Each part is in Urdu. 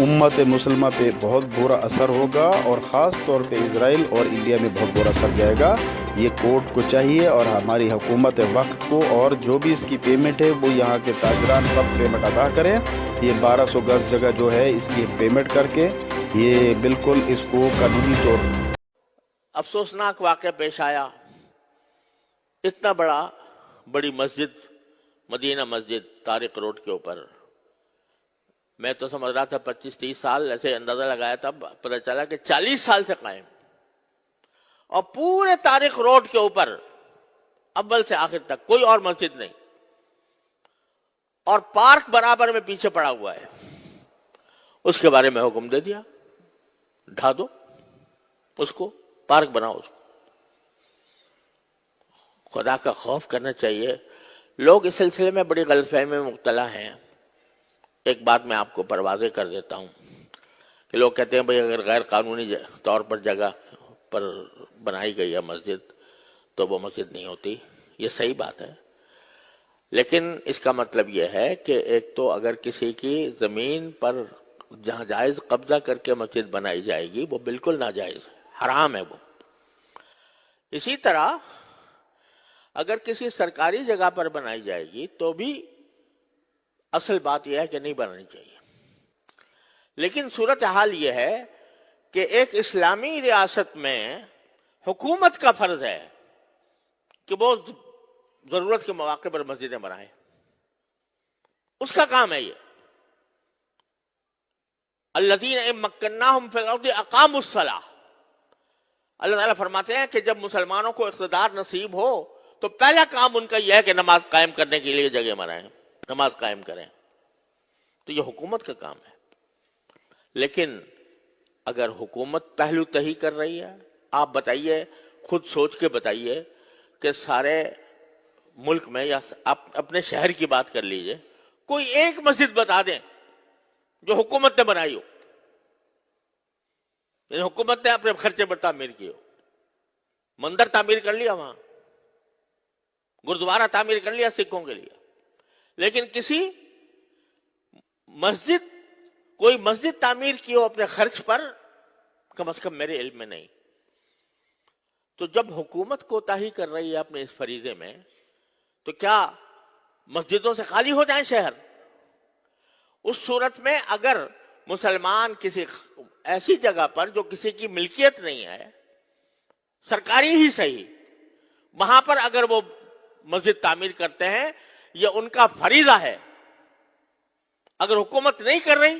امت مسلمہ پہ بہت برا اثر ہوگا، اور خاص طور پہ اسرائیل اور انڈیا میں بہت برا اثر جائے گا۔ یہ کورٹ کو چاہیے اور ہماری حکومت وقت کو، اور جو بھی اس کی پیمنٹ ہے وہ یہاں کے تاجران سب پیمنٹ ادا کریں۔ یہ 1200 گز جگہ جو ہے اس کی پیمنٹ کر کے یہ بالکل اس کو قانونی طور افسوسناک واقعہ پیش آیا۔ اتنا بڑی مسجد، مدینہ مسجد طارق روڈ کے اوپر، میں تو سمجھ رہا تھا 25-30 سال، ایسے اندازہ لگایا تھا، پتہ چلا کہ 40 سال سے قائم، اور پورے طارق روڈ کے اوپر اول سے آخر تک کوئی اور مسجد نہیں، اور پارک برابر میں پیچھے پڑا ہوا ہے۔ اس کے بارے میں حکم دے دیا، ڈھا دو اس کو، پارک بناؤ اس کو۔ خدا کا خوف کرنا چاہیے۔ لوگ اس سلسلے میں بڑی غلط فہمی میں مبتلا ہیں۔ ایک بات میں آپ کو واضح کر دیتا ہوں کہ لوگ کہتے ہیں بھئی اگر غیر قانونی طور پر جگہ پر بنائی گئی ہے مسجد تو وہ مسجد نہیں ہوتی، یہ صحیح بات ہے، لیکن اس کا مطلب یہ ہے کہ ایک تو اگر کسی کی زمین پر جہاں جائز قبضہ کر کے مسجد بنائی جائے گی وہ بالکل ناجائز ہے، حرام ہے وہ۔ اسی طرح اگر کسی سرکاری جگہ پر بنائی جائے گی تو بھی اصل بات یہ ہے کہ نہیں بنانی چاہیے، لیکن صورتحال یہ ہے کہ ایک اسلامی ریاست میں حکومت کا فرض ہے کہ وہ ضرورت کے مواقع پر مسجدیں بنائے، اس کا کام ہے یہ۔ الذین ان مکناہم فی الارض اقاموا الصلاۃ، اللہ تعالیٰ فرماتے ہیں کہ جب مسلمانوں کو اقتدار نصیب ہو تو پہلا کام ان کا یہ ہے کہ نماز قائم کرنے کے لیے جگہ بنائیں، نماز قائم کریں، تو یہ حکومت کا کام ہے۔ لیکن اگر حکومت پہلو تہی کر رہی ہے، آپ بتائیے، خود سوچ کے بتائیے کہ سارے ملک میں یا اپنے شہر کی بات کر لیجئے، کوئی ایک مسجد بتا دیں جو حکومت نے بنائی ہو، یعنی حکومت نے اپنے خرچے پر تعمیر کی ہو، مندر تعمیر کر لیا، وہاں گردوارہ تعمیر کر لیا سکھوں کے لیے، لیکن کوئی مسجد تعمیر کی ہو اپنے خرچ پر، کم از کم میرے علم میں نہیں۔ تو جب حکومت کوتاہی کر رہی ہے اپنے اس فریضے میں، تو کیا مسجدوں سے خالی ہو جائیں شہر؟ اس صورت میں اگر مسلمان کسی ایسی جگہ پر جو کسی کی ملکیت نہیں ہے، سرکاری ہی صحیح، وہاں پر اگر وہ مسجد تعمیر کرتے ہیں، یہ ان کا فریضہ ہے۔ اگر حکومت نہیں کر رہی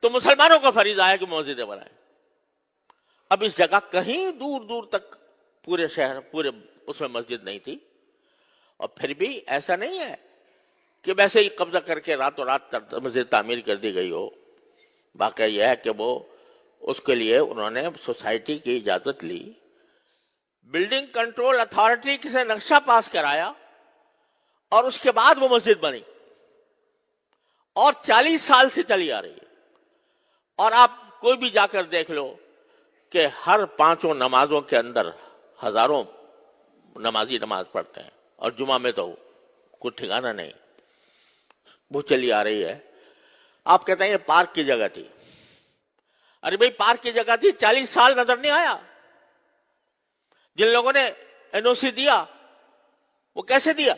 تو مسلمانوں کا فریضہ ہے کہ مسجدیں بنائیں۔ اب اس جگہ کہیں دور دور تک پورے شہر اس میں مسجد نہیں تھی، اور پھر بھی ایسا نہیں ہے کہ ویسے ہی قبضہ کر کے راتوں رات مسجد تعمیر کر دی گئی ہو۔ واقعہ یہ ہے کہ وہ اس کے لیے انہوں نے سوسائٹی کی اجازت لی، بلڈنگ کنٹرول اتھارٹی سے نقشہ پاس کرایا، اور اس کے بعد وہ مسجد بنی، اور 40 سال سے چلی آ رہی ہے۔ اور آپ کوئی بھی جا کر دیکھ لو کہ ہر 5 نمازوں کے اندر ہزاروں نمازی نماز پڑھتے ہیں، اور جمعہ میں تو کوئی ٹھکانہ نہیں، وہ چلی آ رہی ہے۔ آپ کہتے ہیں یہ پارک کی جگہ تھی، ارے بھائی پارک کی جگہ تھی، 40 سال نظر نہیں آیا؟ جن لوگوں نے این او سی دیا وہ کیسے دیا،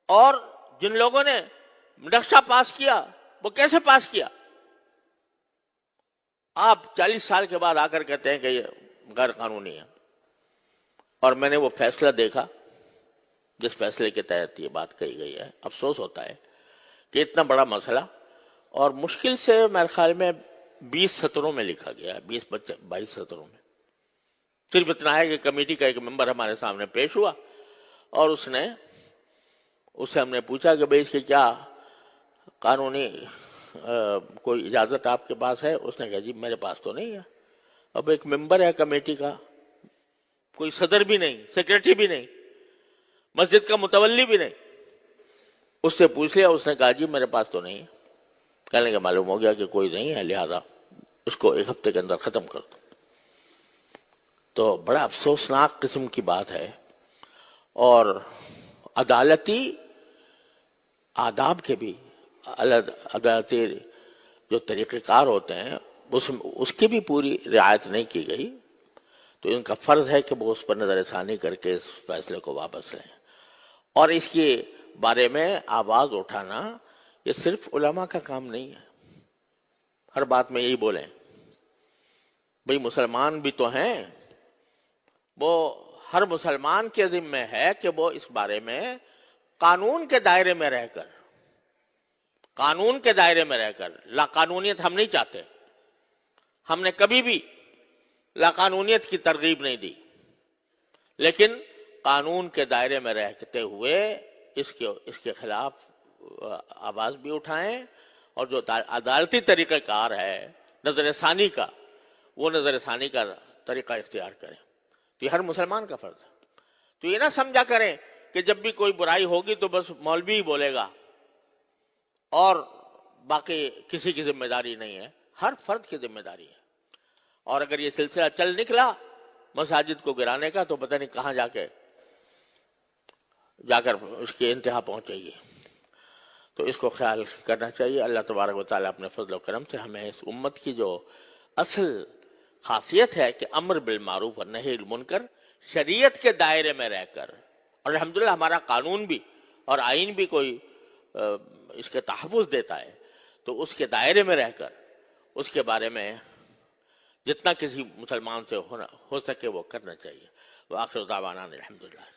اور جن لوگوں نے نقشہ پاس کیا وہ کیسے پاس کیا؟ آپ 40 سال کے بعد آ کر کہتے ہیں کہ یہ غیر قانونی ہے۔ اور میں نے وہ فیصلہ دیکھا جس فیصلے کے تحت یہ بات کہی گئی ہے۔ افسوس ہوتا ہے کہ اتنا بڑا مسئلہ، اور مشکل سے میرے خیال میں 20 سطروں میں لکھا گیا ہے، 22 سطروں میں۔ صرف اتنا ہے کہ کمیٹی کا ایک ممبر ہمارے سامنے پیش ہوا، اور اس سے ہم نے پوچھا کہ بھئی اس کی کیا قانونی کوئی اجازت آپ کے پاس ہے؟ اس نے کہا جی میرے پاس تو نہیں ہے۔ اب ایک ممبر ہے کمیٹی کا، کوئی صدر بھی نہیں، سیکریٹری بھی نہیں، مسجد کا متولی بھی نہیں، اس سے پوچھ لیا، اس نے کہا جی میرے پاس تو نہیں ہے۔ کہنے کا معلوم ہو گیا کہ کوئی نہیں ہے، لہذا اس کو 1 ہفتے کے اندر ختم کر دو۔ تو بڑا افسوسناک قسم کی بات ہے، اور عدالتی آداب کے بھی، عدالتی جو طریقہ کار ہوتے ہیں اس کی بھی پوری رعایت نہیں کی گئی، تو ان کا فرض ہے کہ وہ اس پر نظر ثانی کر کے اس فیصلے کو واپس لیں۔ اور اس کے بارے میں آواز اٹھانا یہ صرف علماء کا کام نہیں ہے۔ ہر بات میں یہی بولیں بھئی مسلمان بھی تو ہیں، وہ ہر مسلمان کے ذمہ ہے کہ وہ اس بارے میں قانون کے دائرے میں رہ کر لا قانونیت ہم نہیں چاہتے، ہم نے کبھی بھی لا قانونیت کی ترغیب نہیں دی، لیکن قانون کے دائرے میں رہتے ہوئے اس کے خلاف آواز بھی اٹھائیں، اور جو عدالتی طریقہ کار ہے نظر ثانی کا، وہ نظر ثانی کا طریقہ اختیار کریں۔ تو یہ ہر مسلمان کا فرض ہے۔ تو یہ نہ سمجھا کریں کہ جب بھی کوئی برائی ہوگی تو بس مولوی ہی بولے گا اور باقی کسی کی ذمہ داری نہیں ہے۔ ہر فرد کی ذمہ داری ہے، اور اگر یہ سلسلہ چل نکلا مساجد کو گرانے کا تو پتہ نہیں کہاں جا کر اس کی انتہا پہنچے گی۔ تو اس کو خیال کرنا چاہیے۔ اللہ تبارک و تعالیٰ اپنے فضل و کرم سے ہمیں اس امت کی جو اصل خاصیت ہے کہ امر بالمعروف اور نہی المنکر شریعت کے دائرے میں رہ کر، اور الحمدللہ ہمارا قانون بھی اور آئین بھی کوئی اس کے تحفظ دیتا ہے، تو اس کے دائرے میں رہ کر اس کے بارے میں جتنا کسی مسلمان سے ہو سکے وہ کرنا چاہیے۔ وآخر دعوانا الحمدللہ۔